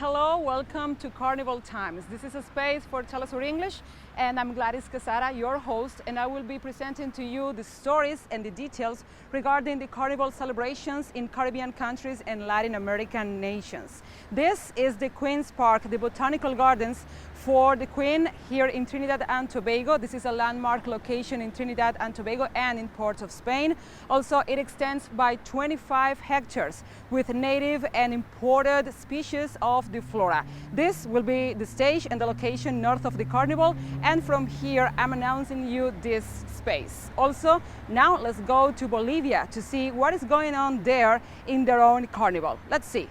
hello, welcome to Carnival Times. This is a space for teleSUR English, and I'm Gladys Quesada, your host, and I will be presenting to you the stories and the details regarding the Carnival celebrations in Caribbean countries and Latin American nations. This is the Queen's Park, the Botanical Gardens for the Queen here in Trinidad and Tobago. This is a landmark location in Trinidad and Tobago and in Port of Spain. Also, it extends by 25 hectares with native and imported species of the flora. This will be the stage and the location north of the Carnival, and from here I'm announcing you this space. Also, now let's go to Bolivia to see what is going on there in their own Carnival. Let's see.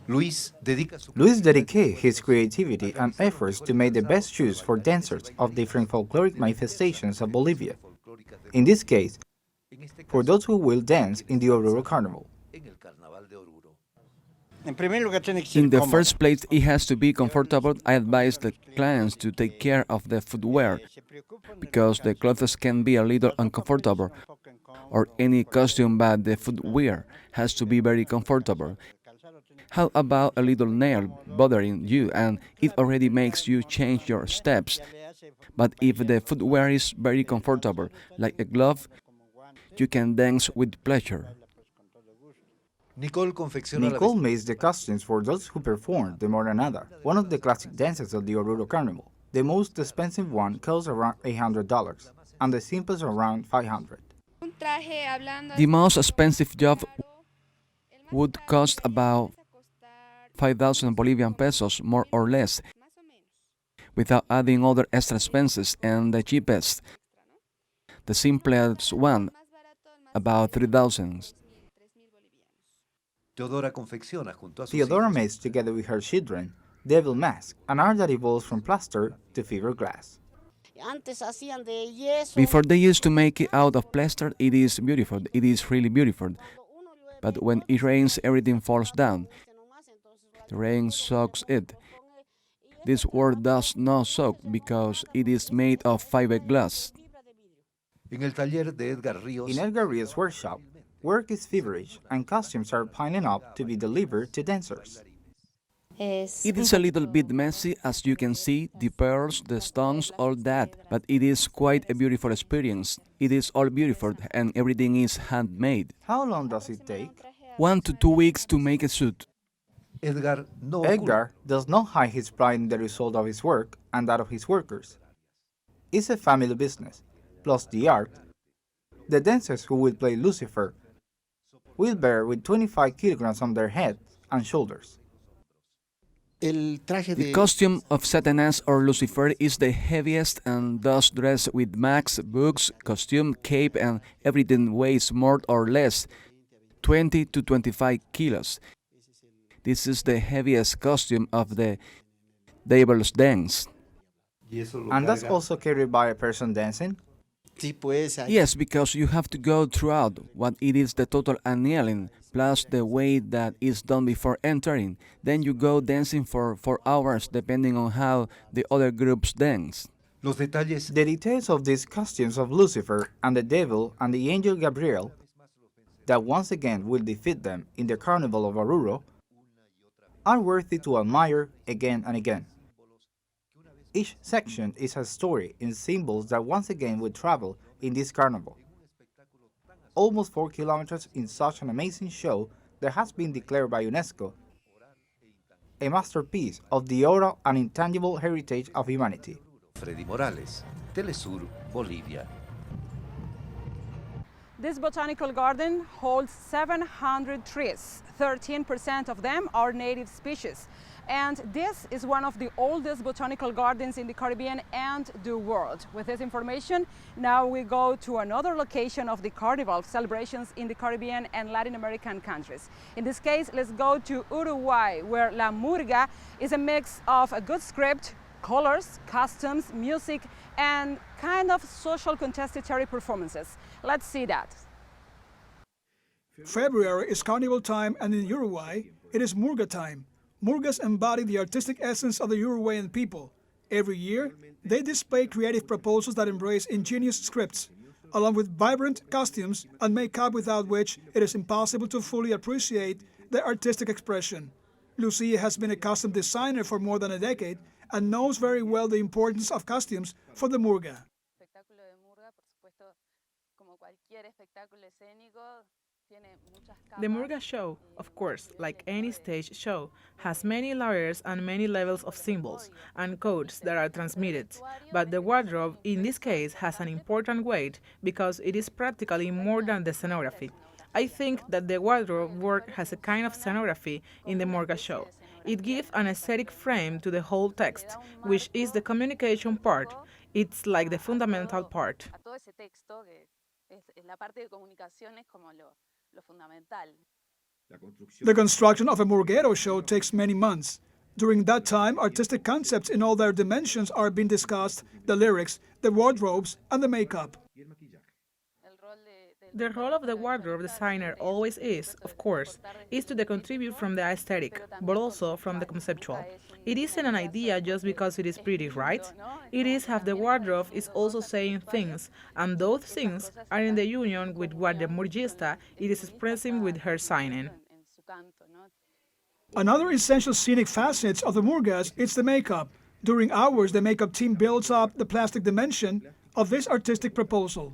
Luis dedicates his creativity and efforts to make the best shoes for dancers of different folkloric manifestations of Bolivia. In this case, for those who will dance in the Oruro Carnival. In the first place, it has to be comfortable. I advise the clients to take care of the footwear, because the clothes can be a little uncomfortable, or any costume, but the footwear has to be very comfortable. How about a little nail bothering you and it already makes you change your steps? But if the footwear is very comfortable, like a glove, you can dance with pleasure. Nicole makes the costumes for those who perform the Moranada, one of the classic dances of the Oruro Carnival. The most expensive one costs around $800, and the simplest around $500. The most expensive job would cost about 5,000 Bolivian pesos, more or less, without adding other extra expenses, and the cheapest, the simplest one, about 3,000. Theodora makes, together with her children, devil masks, an art that evolves from plaster to fiberglass. Before they used to make it out of plaster, it is beautiful, it is really beautiful. But when it rains, everything falls down. The rain soaks it. This work does not soak because it is made of fiberglass. In Edgar Rios' workshop, work is feverish and costumes are piling up to be delivered to dancers. It is a little bit messy, as you can see, the pearls, the stones, all that, but it is quite a beautiful experience. It is all beautiful and everything is handmade. How long does it take? 1 to 2 weeks to make a suit. Edgar does not hide his pride in the result of his work and that of his workers. It's a family business, plus the art. The dancers who will play Lucifer will bear with 25 kilograms on their heads and shoulders. The costume of Satanas or Lucifer is the heaviest and thus dressed with mask, boots, costume, cape, and everything weighs more or less 20 to 25 kilos. This is the heaviest costume of the devil's dance. And that's also carried by a person dancing? Yes, because you have to go throughout what it is the total annealing, plus the way that is done before entering. Then you go dancing for 4 hours, depending on how the other groups dance. The details of these costumes of Lucifer and the devil and the angel Gabriel, that once again will defeat them in the Carnival of Oruro, are worthy to admire again and again. Each section is a story in symbols that once again will travel in this carnival. Almost 4 kilometers in such an amazing show that has been declared by UNESCO a masterpiece of the oral and intangible heritage of humanity. Freddy Morales, teleSUR, Bolivia. This botanical garden holds 700 trees. 13% of them are native species. And this is one of the oldest botanical gardens in the Caribbean and the world. With this information, now we go to another location of the Carnival celebrations in the Caribbean and Latin American countries. In this case, let's go to Uruguay, where La Murga is a mix of a good script, colors, costumes, music, and kind of social contestatory performances. Let's see that. February is Carnival Time, and in Uruguay, it is Murga time. Murgas embody the artistic essence of the Uruguayan people. Every year, they display creative proposals that embrace ingenious scripts, along with vibrant costumes and makeup without which it is impossible to fully appreciate their artistic expression. Lucia has been a costume designer for more than a decade and knows very well the importance of costumes for the murga. The Murga show, of course, like any stage show, has many layers and many levels of symbols and codes that are transmitted, but the wardrobe in this case has an important weight because it is practically more than the scenography. I think that the wardrobe work has a kind of scenography in the Murga show. It gives an aesthetic frame to the whole text, which is the communication part. It's like the fundamental part. The construction of a murguero show takes many months. During that time, artistic concepts in all their dimensions are being discussed, the lyrics, the wardrobes, and the makeup. The role of the wardrobe designer always is, of course, is to contribute from the aesthetic, but also from the conceptual. It isn't an idea just because it is pretty, right? It is how the wardrobe is also saying things, and those things are in the union with what the murgista is expressing with her signing. Another essential scenic facet of the murgas is the makeup. During hours, the makeup team builds up the plastic dimension of this artistic proposal.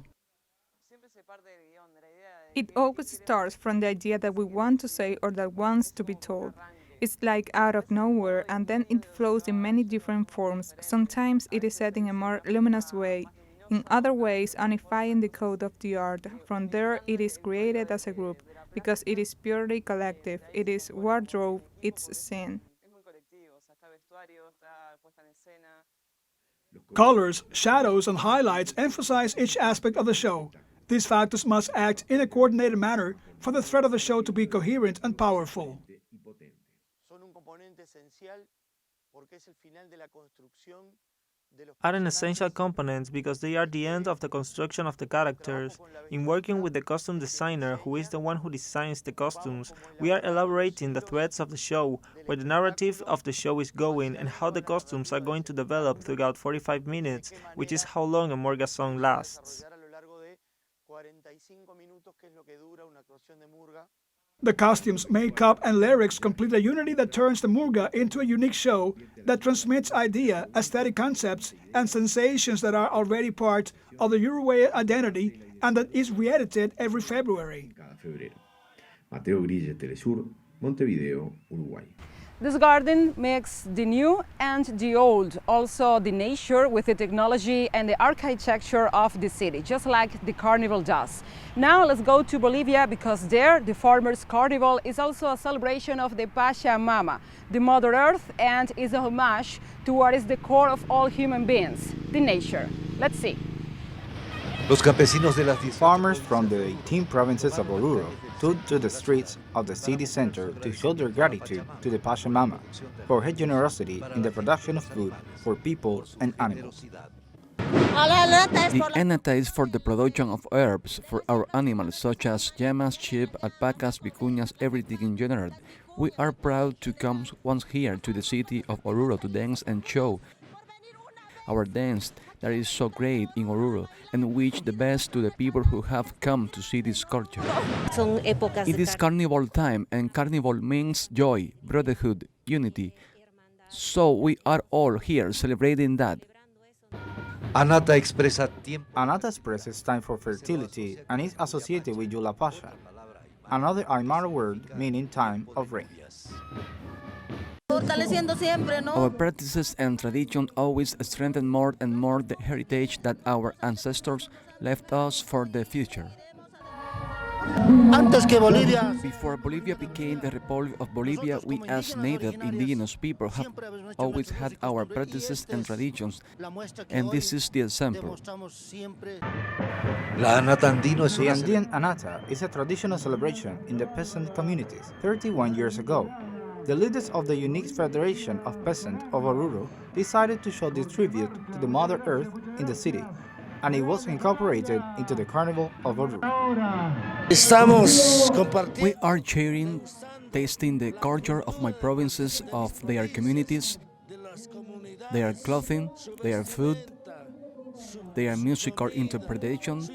It always starts from the idea that we want to say or that wants to be told. It's like out of nowhere, and then it flows in many different forms. Sometimes it is said in a more luminous way, in other ways unifying the code of the art. From there it is created as a group, because it is purely collective. It is wardrobe, it's scene. Colors, shadows, and highlights emphasize each aspect of the show. These factors must act in a coordinated manner for the thread of the show to be coherent and powerful. Are an essential components because they are the end of the construction of the characters. In working with the costume designer, who is the one who designs the costumes, we are elaborating the threads of the show, where the narrative of the show is going, and how the costumes are going to develop throughout 45 minutes, which is how long a Murga song lasts. The costumes, makeup, and lyrics complete a unity that turns the murga into a unique show that transmits idea, aesthetic concepts, and sensations that are already part of the Uruguayan identity and that is re-edited every February. Mateo Grille, teleSUR, Montevideo, Uruguay. This garden makes the new and the old, also the nature with the technology and the architecture of the city, just like the Carnival does. Now let's go to Bolivia, because there the farmers' carnival is also a celebration of the Pachamama, the Mother Earth, and is a homage to what is the core of all human beings, the nature. Let's see. Los campesinos de las Farmers from the 18 provinces of Oruro took to the streets of the city center to show their gratitude to the Pachamama for her generosity in the production of food for people and animals. The anata is for the production of herbs for our animals, such as llamas, sheep, alpacas, vicuñas, everything in general. We are proud to come once here to the city of Oruro to dance and show our dance that is so great in Oruro, and wish the best to the people who have come to see this culture. It is Carnival Time, and Carnival means joy, brotherhood, unity. So we are all here celebrating that. Anata expresa tiempo. Anata expresses time for fertility and is associated with Yula Pasha, another Aymara word meaning time of rain. Our practices and tradition always strengthen more and more the heritage that our ancestors left us for the future. Before Bolivia became the Republic of Bolivia, we as native indigenous people have always had our practices and traditions, and this is the example. La Anata Andino es The una Andean Anata is a traditional celebration in the peasant communities. 31 years ago, the leaders of the unique Federation of Peasants of Oruro decided to show this tribute to the Mother Earth in the city, and it was incorporated into the Carnival of Oruro. We are sharing, tasting the culture of my provinces, of their communities, their clothing, their food, their musical interpretation,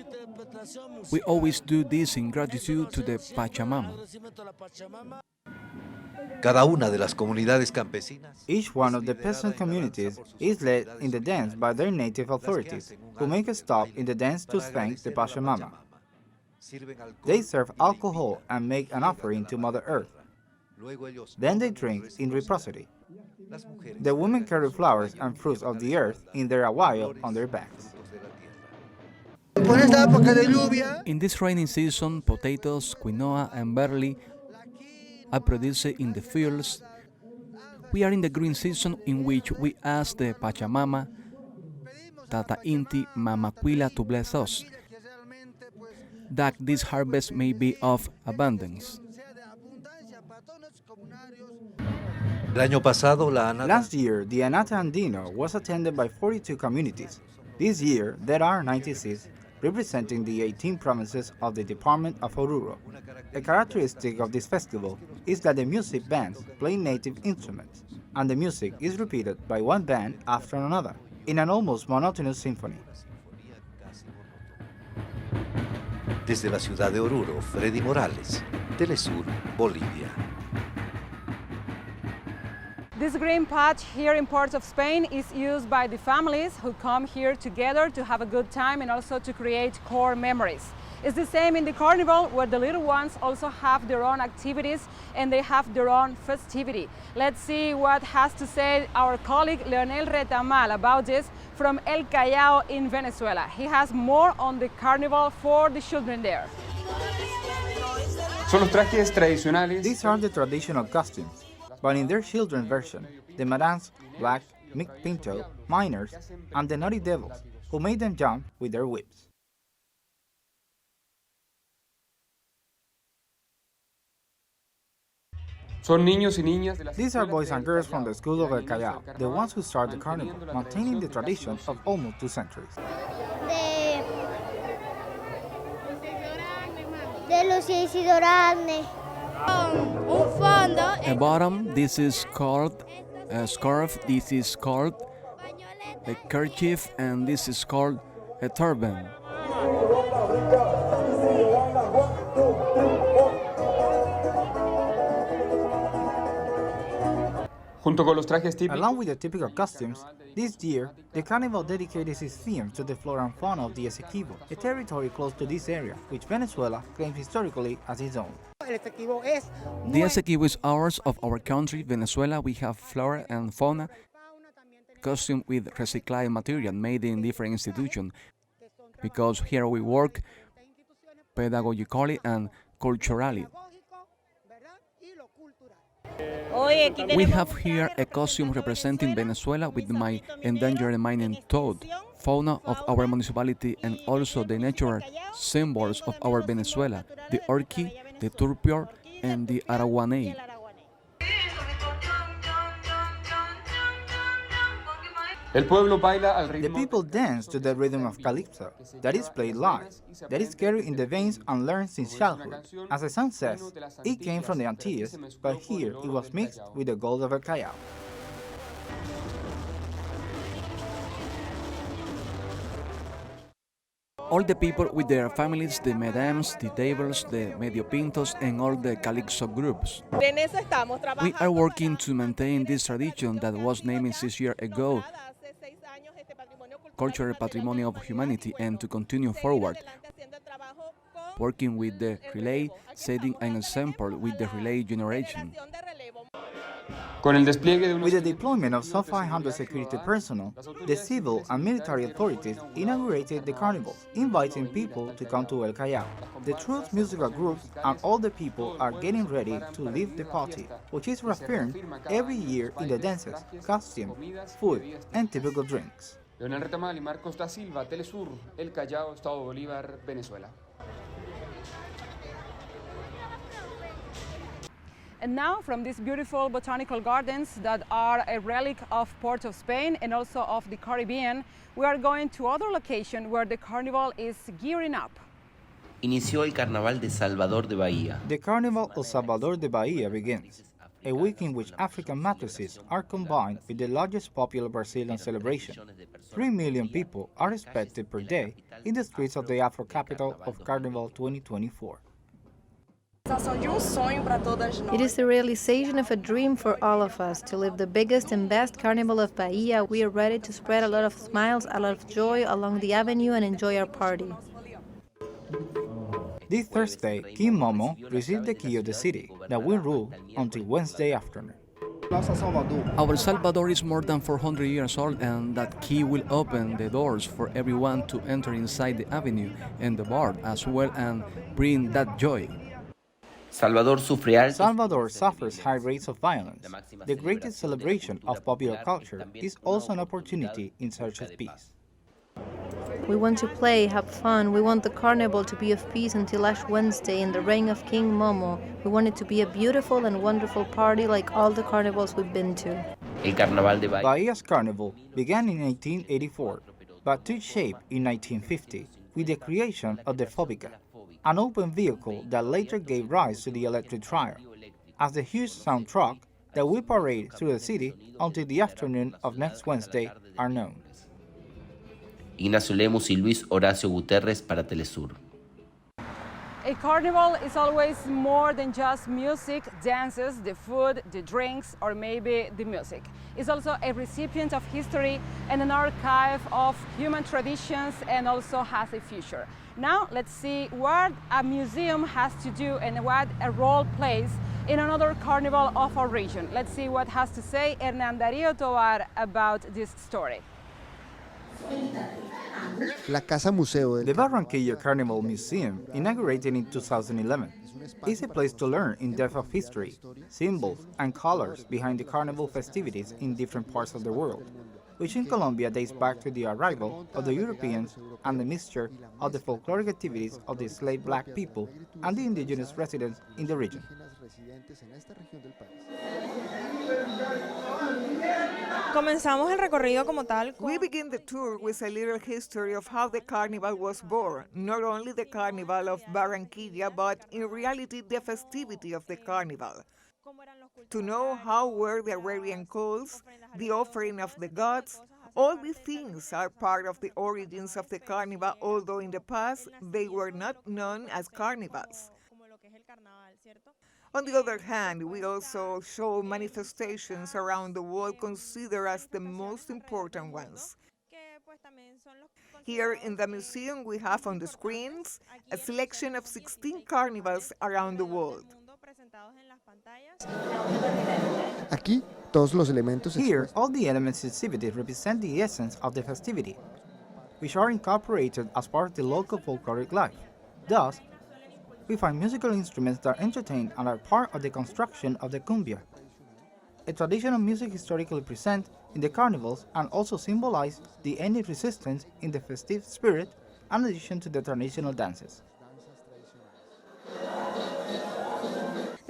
We always do this in gratitude to the Pachamama. Cada una de las comunidades campesinas Each one of the peasant communities is led in the dance by their native authorities, who make a stop in the dance to thank the Pachamama. They serve alcohol and make an offering to Mother Earth. Then they drink in reciprocity. The women carry flowers and fruits of the earth in their aguayo on their backs. In this rainy season, potatoes, quinoa, and barley are produced in the fields. We are in the green season in which we ask the Pachamama, Tata Inti Mamaquila, to bless us, that this harvest may be of abundance. Last year, the Anata Andino was attended by 42 communities. This year, there are 96, representing the 18 provinces of the Department of Oruro. A characteristic of this festival is that the music bands play native instruments, and the music is repeated by one band after another, in an almost monotonous symphony. Desde la ciudad de Oruro, Freddy Morales, teleSUR, Bolivia. This green patch here in Port of Spain is used by the families who come here together to have a good time and also to create core memories. It's the same in the carnival, where the little ones also have their own activities and they have their own festivity. Let's see what has to say our colleague Leonel Retamal about this from El Callao in Venezuela. He has more on the carnival for the children there. These are the traditional costumes, but in their children's version, the Madans, Black, Mick Pinto, Miners, and the Naughty Devils, who made them jump with their whips. These are boys and girls from the school of El Callao, the ones who start the carnival, maintaining the tradition of almost 2 centuries. A bottom, this is called a scarf, this is called a kerchief, and this is called a turban. Along with the typical costumes, this year, the carnival dedicated its theme to the flora and fauna of the Essequibo, a territory close to this area, which Venezuela claims historically as its own. The Essequibo is ours, of our country, Venezuela. We have flora and fauna, costume with recycled material made in different institutions, because here we work pedagogically and culturally. We have here a costume representing Venezuela with my endangered mining toad, fauna of our municipality, and also the natural symbols of our Venezuela, the orchid, the turpior, and the araguaney. The people dance to the rhythm of calypso, that is played live, that is carried in the veins and learned since childhood. As the song says, it came from the Antilles, but here it was mixed with the gold of El Callao. All the people with their families, the madams, the tables, the medio pintos, and all the calypso groups. We are working to maintain this tradition that was named 6 years ago, Cultural Patrimony of Humanity, and to continue forward, working with the relay, setting an example with the relay generation. With the deployment of some 500 security personnel, the civil and military authorities inaugurated the carnival, inviting people to come to El Callao. The troops, musical groups, and all the people are getting ready to leave the party, which is reaffirmed every year in the dances, costume, food, and typical drinks. Leonel Retamal y Marcos da Silva, teleSUR, El Callao, Estado Bolívar, Venezuela. And now, from these beautiful botanical gardens that are a relic of Port of Spain and also of the Caribbean, we are going to other location where the carnival is gearing up. Inició el Carnaval de Salvador de Bahía. The Carnival of Salvador de Bahía begins. a week in which African matrices are combined with the largest popular Brazilian celebration. 3 million people are expected per day in the streets of the Afro capital of Carnival 2024. It is the realization of a dream for all of us to live the biggest and best carnival of Bahia. We are ready to spread a lot of smiles, a lot of joy along the avenue and enjoy our party. This Thursday, King Momo received the key of the city that will rule until Wednesday afternoon. Our Salvador is more than 400 years old, and that key will open the doors for everyone to enter inside the avenue and the bar as well and bring that joy. Salvador suffers high rates of violence. The greatest celebration of popular culture is also an opportunity in search of peace. We want to play, have fun. We want the carnival to be of peace until Ash Wednesday in the reign of King Momo. We want it to be a beautiful and wonderful party like all the carnivals we've been to. Bahia's carnival began in 1884, but took shape in 1950 with the creation of the Fóbica, an open vehicle that later gave rise to the electric trial, as the huge sound truck that will parade through the city until the afternoon of next Wednesday are known. Ignacio Lemus y Luis Horacio Guterres para teleSUR. A carnival is always more than just music, dances, the food, the drinks, or maybe the music. It's also a recipient of history and an archive of human traditions, and also has a future. Now let's see what a museum has to do and what a role plays in another carnival of our region. Let's see what has to say Hernán Darío Tovar about this story. The Barranquilla Carnival Museum, inaugurated in 2011, is a place to learn in depth of history, symbols, and colors behind the carnival festivities in different parts of the world, which in Colombia dates back to the arrival of the Europeans and the mixture of the folkloric activities of the enslaved black people and the indigenous residents in the region. We begin the tour with a little history of how the carnival was born, not only the Carnival of Barranquilla, but in reality the festivity of the carnival. To know how were the Arabian calls, the offering of the gods, all these things are part of the origins of the carnival, although in the past they were not known as carnivals. On the other hand, we also show manifestations around the world considered as the most important ones. Here in the museum, we have on the screens a selection of 16 carnivals around the world. Here, all the elements exhibited represent the essence of the festivity, which are incorporated as part of the local folkloric life. Thus, we find musical instruments that entertain and are part of the construction of the cumbia, a traditional music historically present in the carnivals and also symbolize the ending resistance in the festive spirit, in addition to the traditional dances.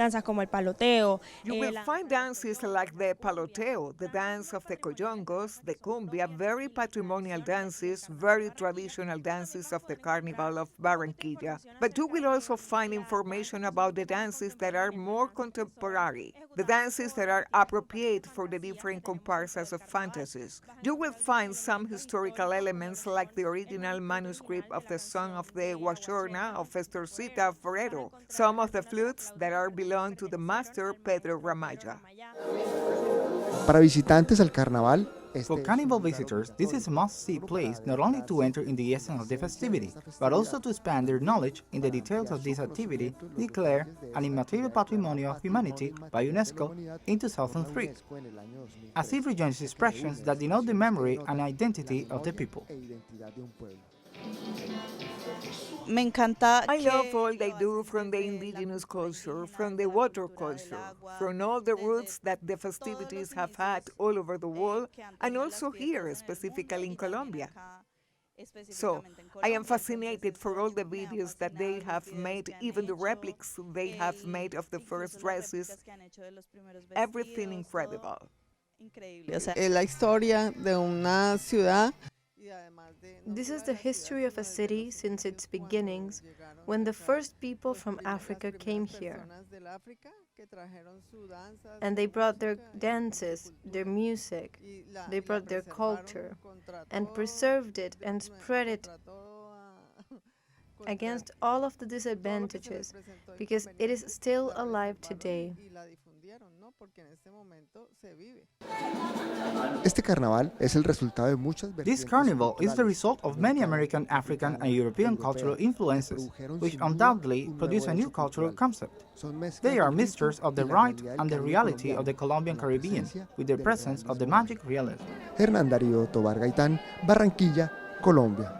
You will find dances like the paloteo, the dance of the coyongos, the cumbia, very patrimonial dances, very traditional dances of the Carnival of Barranquilla. But you will also find information about the dances that are more contemporary, the dances that are appropriate for the different comparsas of fantasies. You will find some historical elements like the original manuscript of the Song of the Guachorna of Estorcita Forero, some of the flutes that are belong to the master Pedro Ramaya. For carnival visitors, this is a must-see place not only to enter in the essence of the festivity, but also to expand their knowledge in the details of this activity declared an immaterial patrimonio of humanity by UNESCO in 2003, as it rejoins expressions that denote the memory and identity of the people. I love all they do from the indigenous culture, from the water culture, from all the roots that the festivities have had all over the world, and also here, specifically in Colombia. So, I am fascinated for all the videos that they have made, even the replicas they have made of the first dresses. Everything incredible. La historia de una ciudad. This is the history of a city since its beginnings, when the first people from Africa came here. And they brought their dances, their music, they brought their culture, and preserved it and spread it against all of the disadvantages, because it is still alive today. Este carnaval es el resultado de muchas This carnival is the result of many American, African, and European cultural influences, which undoubtedly produce a new cultural concept. They are mixtures of the right and the reality of the Colombian Caribbean, with the presence of the magic realism. Hernán Darío Tobar Gaitán, Barranquilla, Colombia.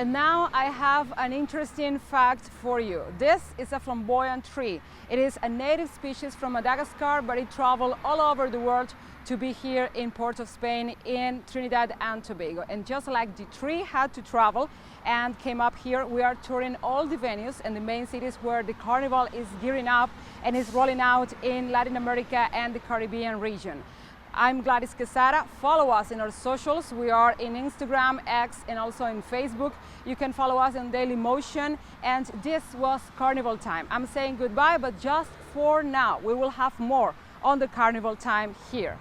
And now I have an interesting fact for you. This is a flamboyant tree. It is a native species from Madagascar, but it traveled all over the world to be here in Port of Spain in Trinidad and Tobago. And just like the tree had to travel and came up here, we are touring all the venues and the main cities where the carnival is gearing up and is rolling out in Latin America and the Caribbean region. I'm Gladys Quesada. Follow us in our socials. We are in Instagram, X, and also in Facebook. You can follow us on Daily Motion. And this was Carnival Time. I'm saying goodbye, but just for now. We will have more on the Carnival Time here.